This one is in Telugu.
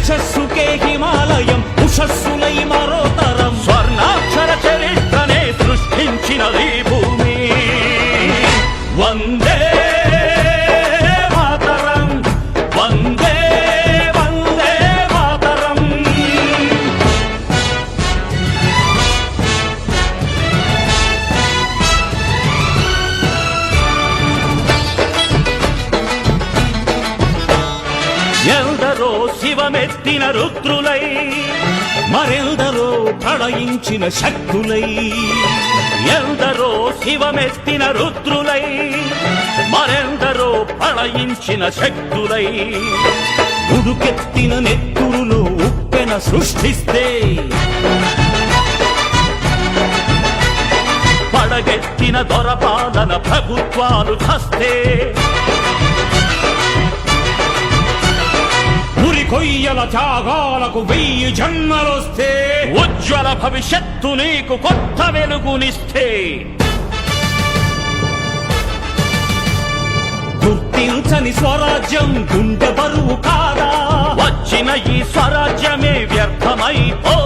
యశస్సుకే హిమాలయం ఉషస్సులై మరో తరం స్వర్ణాక్షర చరిత్రనే సృష్టించినది భూమి. వందే మాతరం, వందే వందే మాతరం. ఎందరో శివమెత్తిన రుద్రులై, మరెందరో ప్రళయించిన శక్తులై. ఎందరో శివమెత్తిన రుద్రులై, మరెందరో ప్రళయించిన శక్తులై. ఉడుకెత్తిన నెత్తురులో ఉప్పెన సృష్టిస్తే, పడగెత్తిన దొరపాలన ప్రభుత్వాలు చస్తే, కొయ్యల త్యాగాలకు 1000 జన్మలొస్తే, ఉజ్వల భవిష్యత్తు నీకు కొత్త వెలుగునిస్తే. గుర్తించని స్వరాజ్యం గుండె బరువు కాదా? వచ్చిన ఈ స్వరాజ్యమే వ్యర్థమైపో